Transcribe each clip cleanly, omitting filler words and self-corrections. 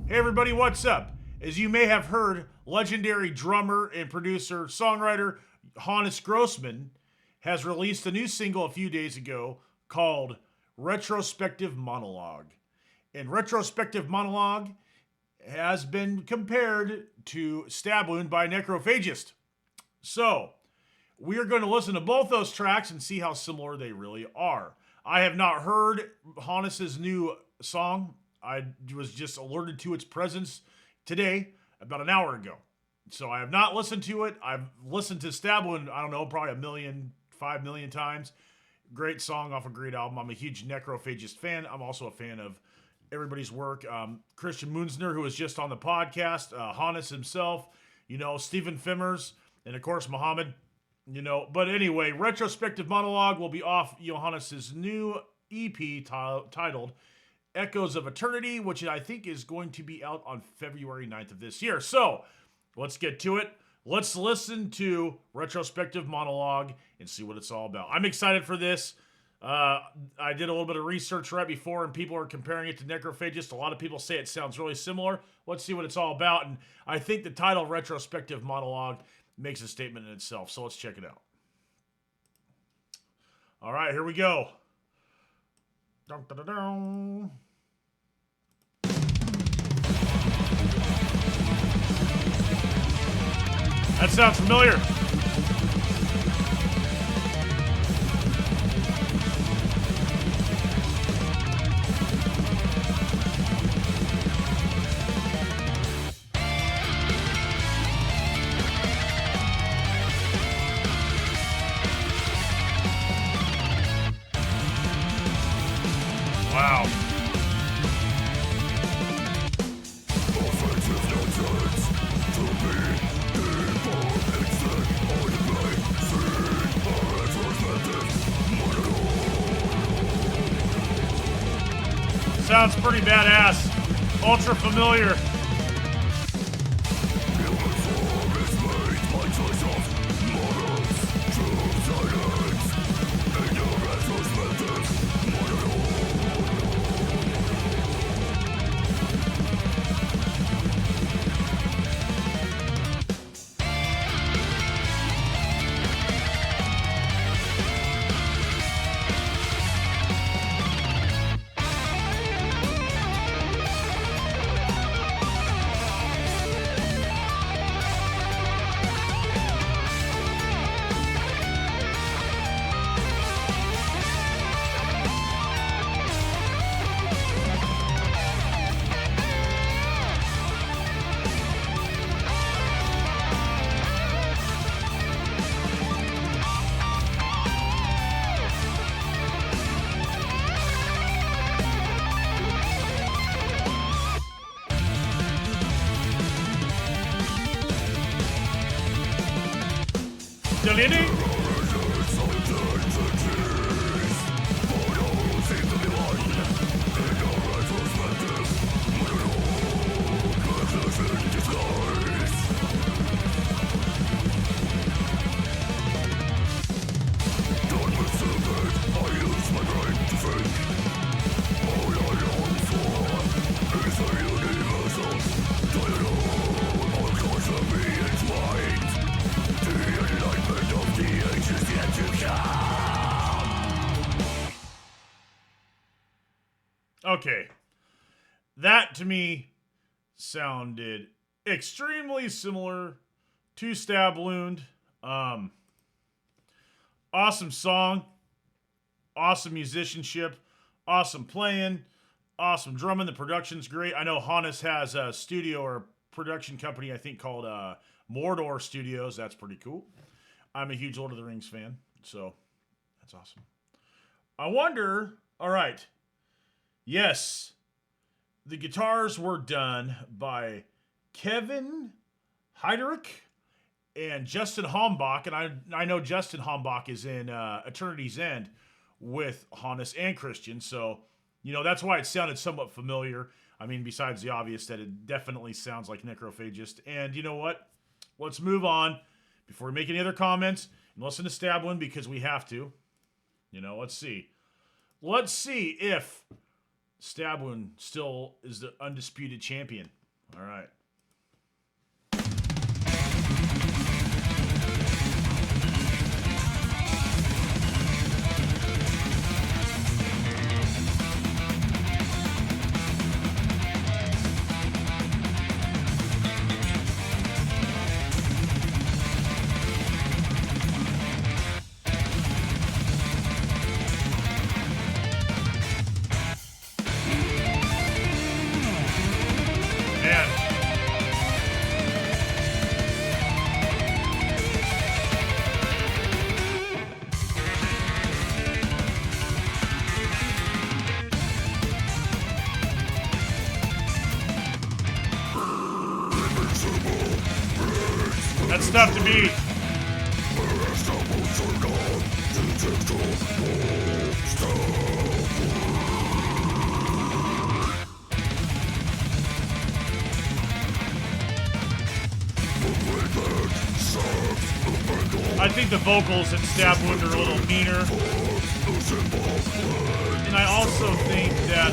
Hey everybody, what's up? As you may have heard, legendary drummer and producer, songwriter Hannes Grossmann has released a new single a few days ago called Retrospective Monolog. And Retrospective Monolog has been compared to Stabwound by Necrophagist. So, we are going to listen to both those tracks and see how similar they really are. I have not heard Hannes' new song. I was just alerted to its presence today, about an hour ago. So I have not listened to it. I've listened to Stabwound, I don't know, probably 5 million times. Great song off a great album. I'm a huge Necrophagist fan. I'm also a fan of everybody's work. Christian Munzner, who was just on the podcast, Hannes himself, Stephen Fimmers, and of course Muhammad. But anyway, Retrospective Monolog will be off Johannes' new EP titled Echoes of Eternity, which I think is going to be out on February 9th of this year. So, let's get to it. Let's listen to Retrospective Monolog and see what it's all about. I'm excited for this. I did a little bit of research right before, and people are comparing it to Necrophagist. A lot of people say it sounds really similar. Let's see what it's all about. And I think the title Retrospective Monolog makes a statement in itself. So let's check it out. All right, here we go. Dun, dun, dun, dun. That sounds familiar. Wow. Sounds pretty badass. Ultra familiar. Okay, that to me sounded extremely similar to Stabwound. Awesome song, awesome musicianship, awesome playing, awesome drumming. The production's great. I know Hannes has a studio or production company, I think, called Mordor Studios. That's pretty cool. I'm a huge Lord of the Rings fan, so that's awesome. I wonder, all right. Yes, the guitars were done by Kevin Heidrich and Justin Hombach, and I know Justin Hombach is in Eternity's End with Hannes and Christian, so, that's why it sounded somewhat familiar. I mean, besides the obvious that it definitely sounds like Necrophagist. And you know what? Let's move on before we make any other comments and listen to Stabwound because we have to. Let's see. Let's see if Stabwound still is the undisputed champion. All right. That's tough to beat. I think the vocals in Stabwound are a little meaner. And I also think that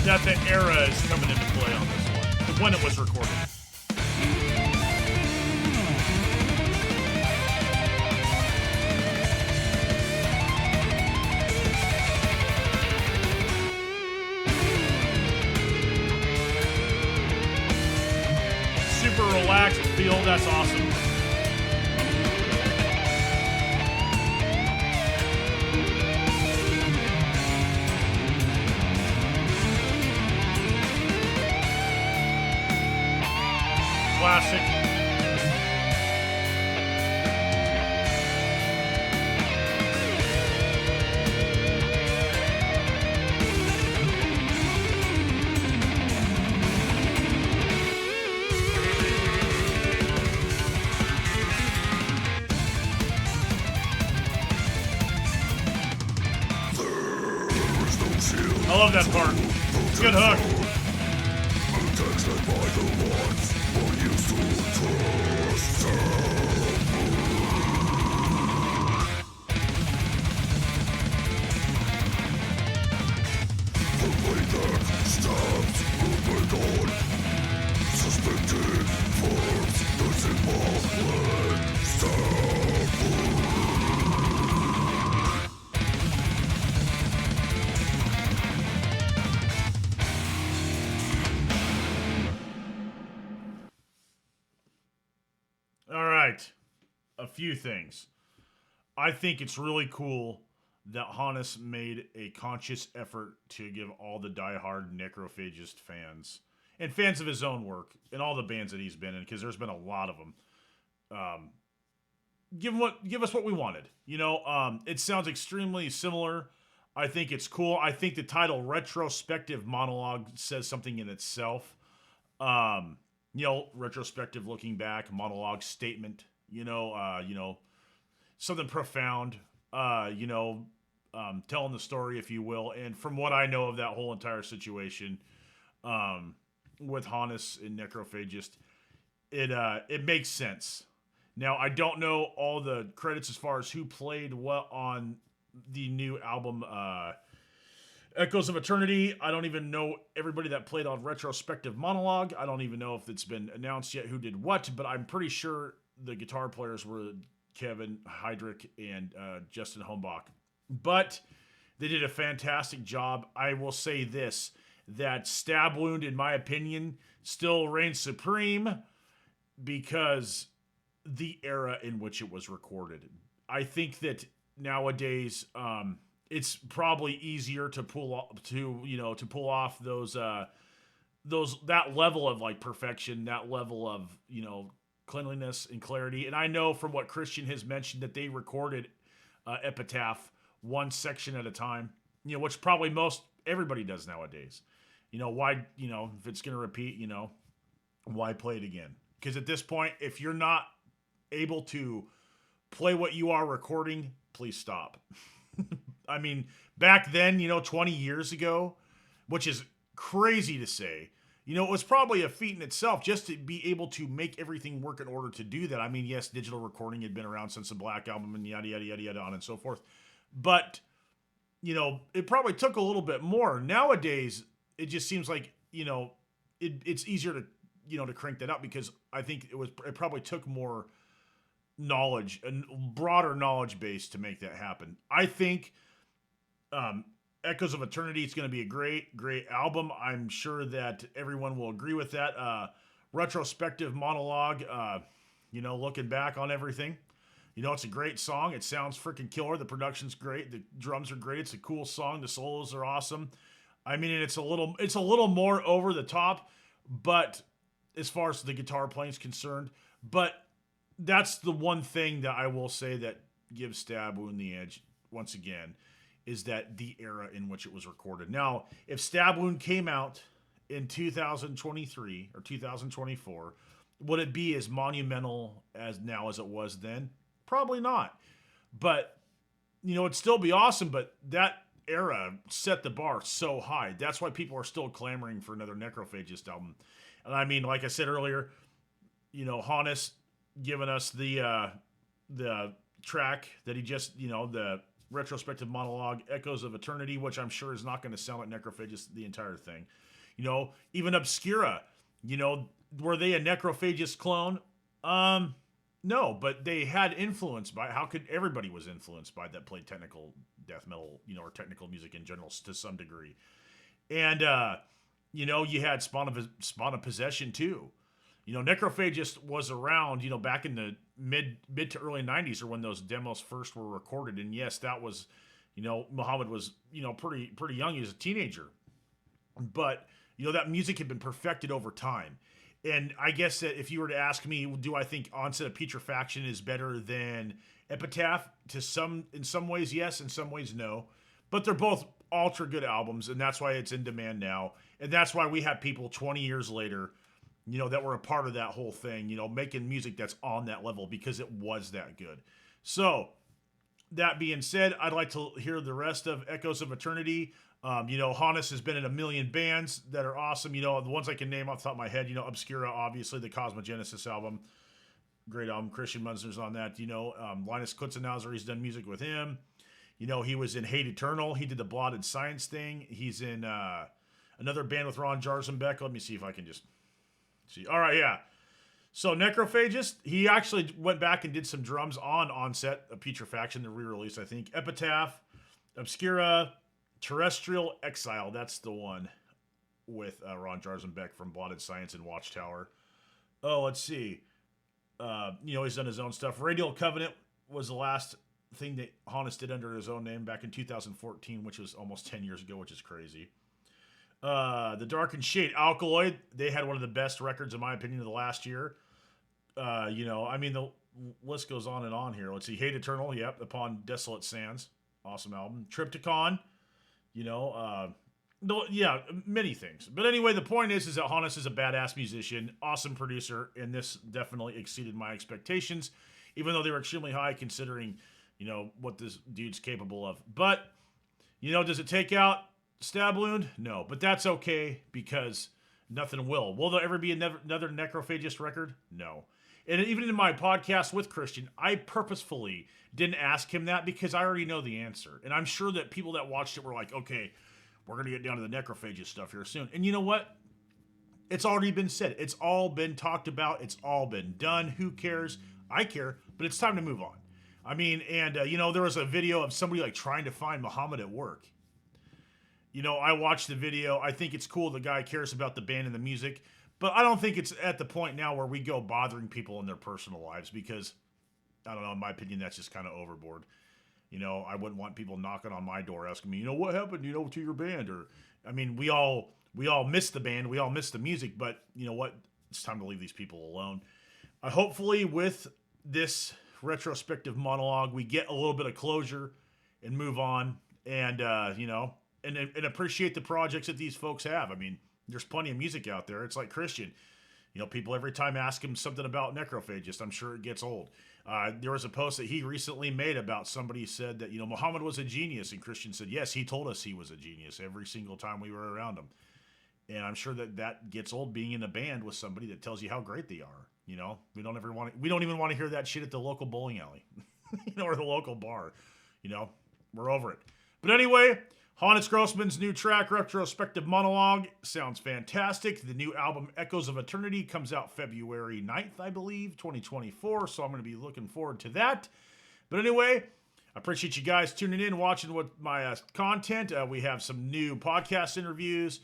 that the era is coming into play on this one, when it was recorded. Super relaxed feel, that's awesome. Classic. I love that part. It's a good hook. All right, a few things. I think it's really cool that Hannes made a conscious effort to give all the diehard Necrophagist fans and fans of his own work and all the bands that he's been in, because there's been a lot of them. Give us what we wanted. It sounds extremely similar. I think it's cool. I think the title Retrospective Monolog says something in itself. Retrospective, looking back, monologue, statement. Something profound. Telling the story, if you will. And from what I know of that whole entire situation, with Hannes and Necrophagist, it makes sense. Now, I don't know all the credits as far as who played what on the new album, Echoes of Eternity. I don't even know everybody that played on Retrospective Monolog. I don't even know if it's been announced yet who did what, but I'm pretty sure the guitar players were Kevin Heydrich and Justin Hombach. But they did a fantastic job. I will say this, that Stabwound, in my opinion, still reigns supreme because the era in which it was recorded. I think that nowadays, it's probably easier to pull off those that level of like perfection, that level of cleanliness and clarity. And I know from what Christian has mentioned that they recorded Epitaph one section at a time, which probably everybody does nowadays. Why, if it's going to repeat, why play it again? Because at this point, if you're not able to play what you are recording, please stop. I mean, back then, 20 years ago, which is crazy to say, it was probably a feat in itself just to be able to make everything work in order to do that. I mean, yes, digital recording had been around since the Black Album and yada, yada, yada, yada, on and so forth. But, it probably took a little bit more. Nowadays, it just seems like, it's easier to, to crank that up, because I think it probably took more knowledge and broader knowledge base to make that happen. I think Echoes of Eternity is going to be a great album. I'm sure that everyone will agree with that. Retrospective Monolog, looking back on everything. It's a great song. It sounds freaking killer. The production's great. The drums are great. It's a cool song. The solos are awesome. I mean, it's a little more over the top, but as far as the guitar playing is concerned, but that's the one thing that I will say that gives Stabwound the edge once again, is that the era in which it was recorded. Now, if Stabwound came out in 2023 or 2024, would it be as monumental as it was then? Probably not. But, it'd still be awesome, but that era set the bar so high. That's why people are still clamoring for another Necrophagist album. And I mean, like I said earlier, Hannes giving us the track that he just, the Retrospective Monolog, Echoes of Eternity, which I'm sure is not going to sound like Necrophagist the entire thing. Even Obscura, were they a Necrophagist clone? No, but they had influence by, how could everybody was influenced by that played technical death metal, or technical music in general to some degree. And, you had Spawn of Possession too. Necrophagist was around, back in the mid to early 90s, or when those demos first were recorded. And yes, that was, Muhammad was, pretty young. He was a teenager. But, that music had been perfected over time. And I guess that if you were to ask me, do I think Onset of Putrefaction is better than Epitaph? In some ways, yes. In some ways, no. But they're both ultra good albums, and that's why it's in demand now. And that's why we have people 20 years later, that were a part of that whole thing, making music that's on that level, because it was that good. So, that being said, I'd like to hear the rest of Echoes of Eternity. Hannes has been in a million bands that are awesome. The ones I can name off the top of my head, Obscura, obviously, the Cosmogenesis album. Great album. Christian Munzer's on that. Linus Kutzenhauser, he's done music with him. He was in Hate Eternal. He did the Blotted Science thing. He's in another band with Ron Jarzenbeck. Let me see if I can just see. All right, yeah. So Necrophagist, he actually went back and did some drums on Onset of Putrefaction, the re-release, I think. Epitaph, Obscura, Terrestrial Exile, that's the one with Ron Jarzenbeck from Blotted Science and Watchtower. Oh, let's see. He's done his own stuff. Radial Covenant was the last thing that Hannes did under his own name back in 2014, which was almost 10 years ago, which is crazy. The Darkened Shade, Alkaloid, they had one of the best records, in my opinion, of the last year. The list goes on and on here. Let's see. Hate Eternal, yep, Upon Desolate Sands, awesome album. Triptychon, many things. But anyway, the point is that Hannes is a badass musician, awesome producer, and this definitely exceeded my expectations, even though they were extremely high considering, what this dude's capable of. But, does it take out Stabwound? No, but that's okay, because nothing will. Will there ever be another Necrophagist record? No. And even in my podcast with Christian, I purposefully didn't ask him that, because I already know the answer. And I'm sure that people that watched it were like, okay, we're going to get down to the Necrophagist stuff here soon. And you know what? It's already been said. It's all been talked about. It's all been done. Who cares? I care, but it's time to move on. I mean, and, there was a video of somebody like trying to find Muhammad at work. I watched the video. I think it's cool the guy cares about the band and the music, but I don't think it's at the point now where we go bothering people in their personal lives, because, I don't know, in my opinion, that's just kind of overboard. I wouldn't want people knocking on my door asking me, what happened, to your band? Or, I mean, we all miss the band. We all miss the music, but you know what? It's time to leave these people alone. Hopefully with this retrospective monologue, we get a little bit of closure and move on, and, and appreciate the projects that these folks have. I mean, there's plenty of music out there. It's like Christian. People every time ask him something about Necrophagist, I'm sure it gets old. There was a post that he recently made about somebody said that, Muhammad was a genius. And Christian said, yes, he told us he was a genius every single time we were around him. And I'm sure that gets old, being in a band with somebody that tells you how great they are. We don't even want to hear that shit at the local bowling alley, or the local bar. We're over it. But anyway, Hannes Grossmann's new track, Retrospective Monolog, sounds fantastic. The new album, Echoes of Eternity, comes out February 9th, I believe, 2024. So I'm going to be looking forward to that. But anyway, I appreciate you guys tuning in, watching what my content. We have some new podcast interviews.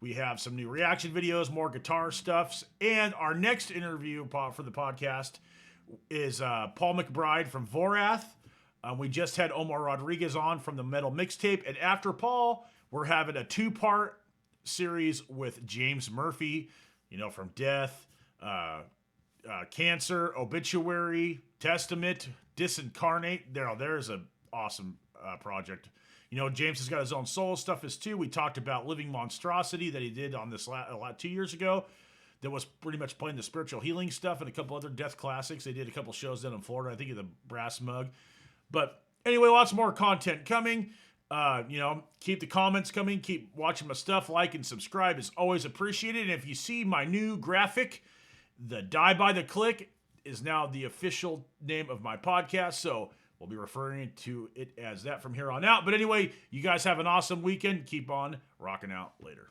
We have some new reaction videos, more guitar stuffs. And our next interview for the podcast is Paul McBride from Vorath. We just had Omar Rodriguez on from the Metal Mixtape. And after Paul, we're having a 2-part series with James Murphy, from Death, Cancer, Obituary, Testament, Disincarnate. There's an awesome project. James has got his own solo stuff as too. We talked about Living Monstrosity that he did on this 2 years ago. That was pretty much playing the spiritual healing stuff and a couple other death classics. They did a couple shows down in Florida, I think at the Brass Mug. But anyway, lots more content coming. Keep the comments coming. Keep watching my stuff. Like and subscribe is always appreciated. And if you see my new graphic, the Die by the Click is now the official name of my podcast. So we'll be referring to it as that from here on out. But anyway, you guys have an awesome weekend. Keep on rocking out later.